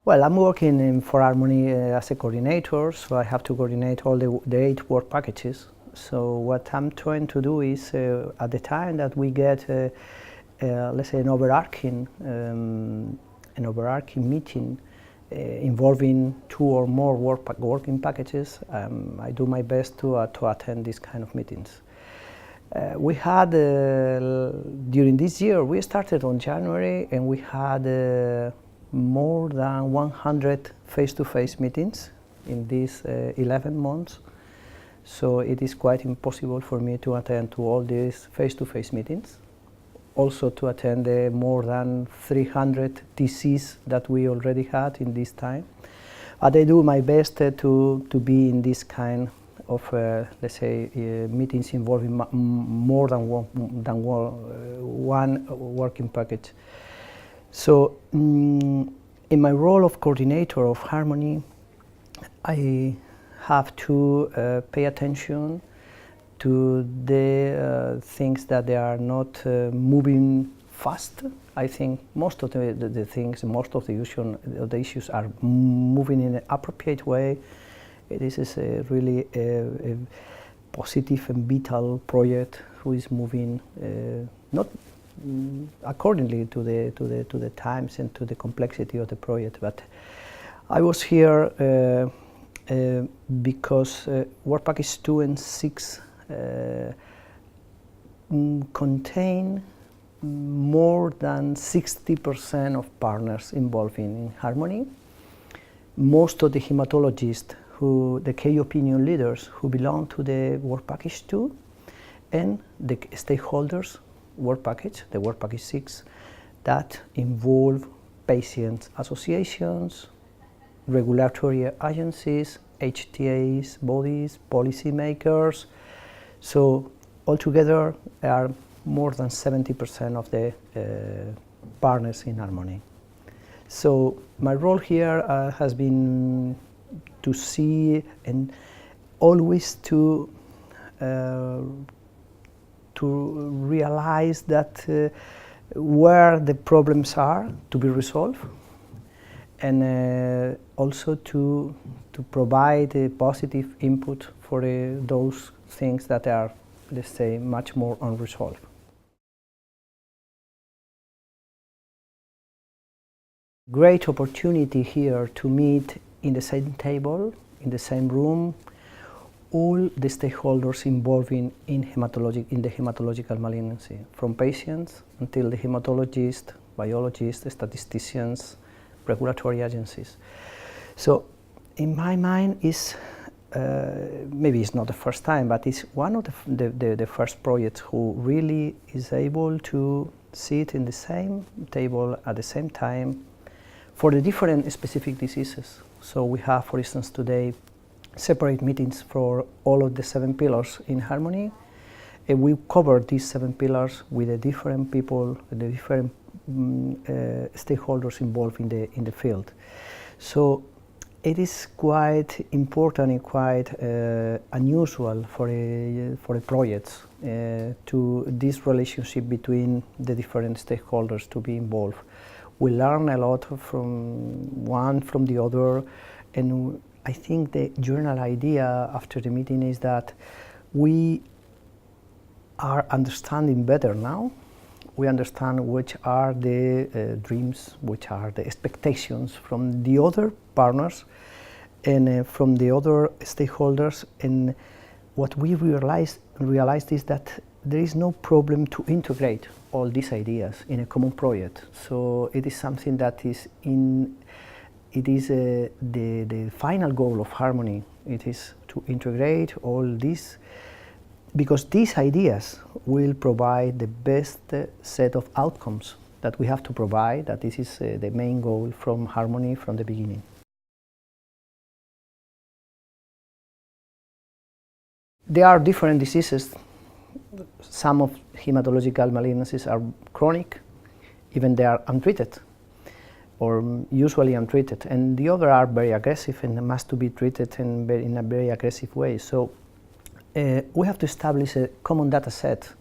Well, I'm working for Harmony as a coordinator, so I have to coordinate all the 8 work packages. So what I'm trying to do is, at the time that we get, let's say, an overarching meeting involving 2 or more working packages, I do my best to attend these kind of meetings. We had, during this year, we started on January, and we had more than 100 face-to-face meetings in these 11 months. So it is quite impossible for me to attend to all these face-to-face meetings. Also to attend the more than 300 TCs that we already had in this time. But I do my best to be in this kind of, let's say, meetings involving more than one working package. So, in my role of coordinator of Harmony, I have to pay attention to the things that they are not moving fast. I think most of the things, most of the issues are moving in an appropriate way. This is really a positive and vital project who is moving not accordingly to the times and to the complexity of the project. But I was here because Work Package 2 and 6 contain more than 60% of partners involved in Harmony. Most of the hematologists, the key opinion leaders who belong to the Work Package 2, and the stakeholders work package, the Work Package 6, that involve patient associations, regulatory agencies, HTAs, bodies, policymakers. So altogether there are more than 70% of the partners in Harmony. So my role here has been to see and always to realize that where the problems are to be resolved, and also to provide a positive input for those things that are, let's say, much more unresolved. Great opportunity here to meet in the same table, in the same room, all the stakeholders involving in the hematological malignancy, from patients until the hematologists, biologists, statisticians, regulatory agencies. So in my mind is, maybe it's not the first time, but it's one of the first projects who really is able to sit in the same table at the same time for the different specific diseases. So we have, for instance, today separate meetings for all of the 7 pillars in Harmony, and we cover these 7 pillars with the different people, the different stakeholders involved in the field. So it is quite important and quite unusual for a project to this relationship between the different stakeholders to be involved. We learn a lot from one, from the other, and I think the general idea after the meeting is that we are understanding better now. We understand which are the dreams, which are the expectations from the other partners and from the other stakeholders. And what we realized is that there is no problem to integrate all these ideas in a common project. So it is something that is the final goal of Harmony. It is to integrate all this, because these ideas will provide the best set of outcomes that we have to provide, that this is the main goal from Harmony from the beginning. There are different diseases. Some of hematological malignancies are chronic, even they are untreated, or usually untreated, and the other are very aggressive and must to be treated in a very aggressive way. So we have to establish a common data set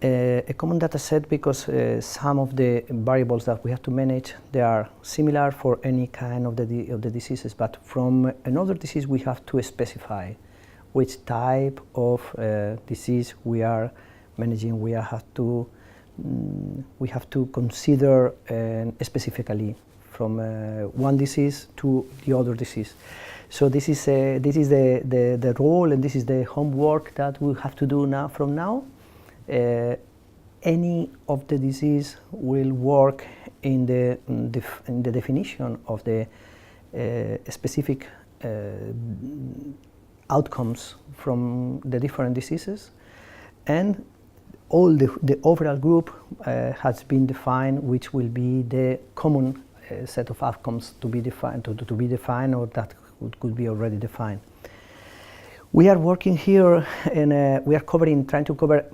A common data set because some of the variables that we have to manage, they are similar for any kind of the diseases, but from another disease we have to specify which type of disease we are managing. We have to consider specifically from one disease to the other disease. So this is the role, and this is the homework that we have to do now. From now, any of the disease will work in the definition of the specific outcomes from the different diseases, and all the overall group has been defined, which will be the common set of outcomes to be defined, or that could be already defined. We are working here, and we are trying to cover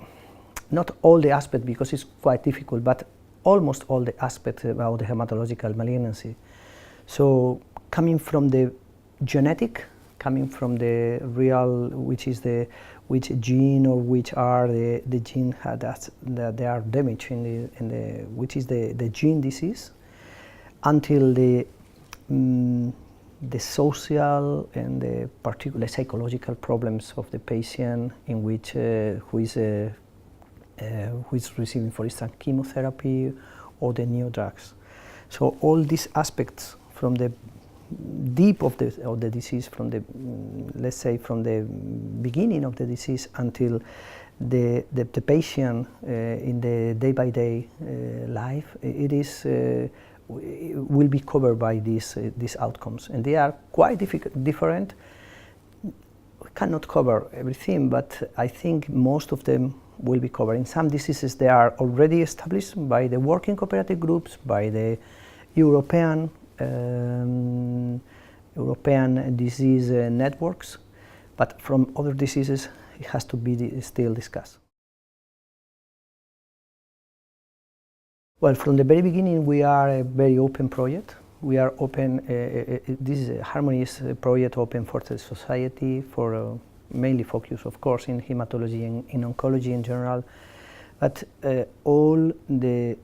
not all the aspects because it's quite difficult, but almost all the aspects about the hematological malignancy. So coming from the genetic, coming from the real, which gene or which are the gene that they are damaged which is the gene disease, until the social and the particular psychological problems of the patient in which who is receiving, for instance, chemotherapy or the new drugs. So all these aspects from the deep of the disease, from the let's say from the beginning of the disease until the patient in the day-by-day life, will be covered by these outcomes, and they are quite different. We cannot cover everything, but I think most of them will be covered. In some diseases, they are already established by the working cooperative groups, by the European disease networks, but from other diseases, it has to be still discussed. Well, from the very beginning, we are a very open project. We are open. This is Harmony is a project open for the society, for mainly focus, of course, in hematology and in oncology in general. But all the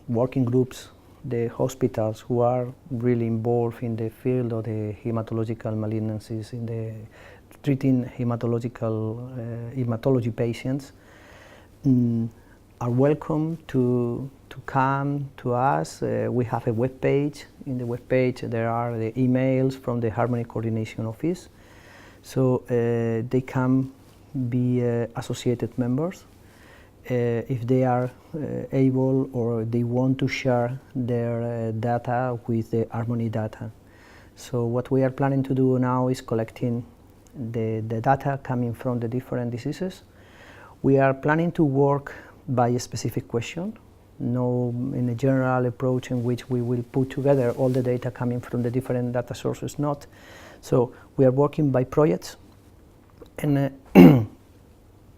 working groups, the hospitals who are really involved in the field of the hematological malignancies, in the treating hematology patients, are welcome to come to us. We have a web page. In the web page, there are the emails from the Harmony Coordination Office, so they can be associated members if they are able or they want to share their data with the Harmony data. So what we are planning to do now is collecting the data coming from the different diseases. We are planning to work by a specific question, in a general approach in which we will put together all the data coming from the different data sources, not. So we are working by projects, and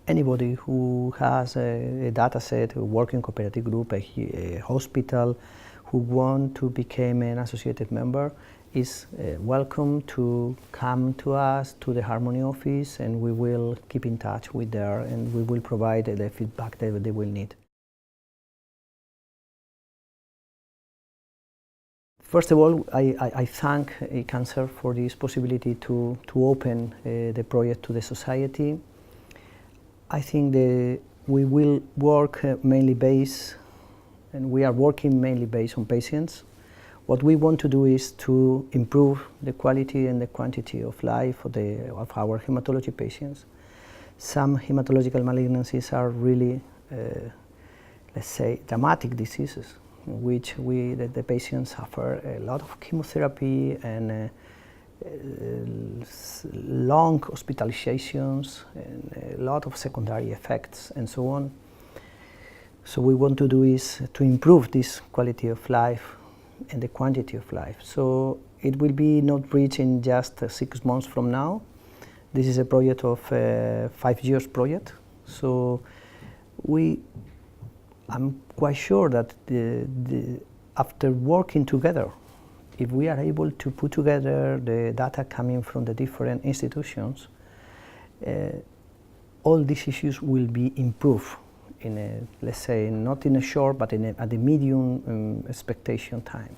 anybody who has a data set, a working cooperative group, a hospital, who want to become an associated member is welcome to come to us, to the Harmony office, and we will keep in touch with them, and we will provide the feedback that they will need. First of all, I thank Cancer for this possibility to open the project to the society. I think we will work mainly based, and we are working mainly based on patients. What we want to do is to improve the quality and the quantity of life of our hematology patients. Some hematological malignancies are really, let's say, dramatic diseases, in which the patients suffer a lot of chemotherapy and long hospitalizations and a lot of secondary effects and so on. So we want to do is to improve this quality of life and the quantity of life. So it will be not reached in just 6 months from now. This is a project of 5 years project. So I'm quite sure that after working together, if we are able to put together the data coming from the different institutions, all these issues will be improved let's say, not in a short, but at the medium expectation time.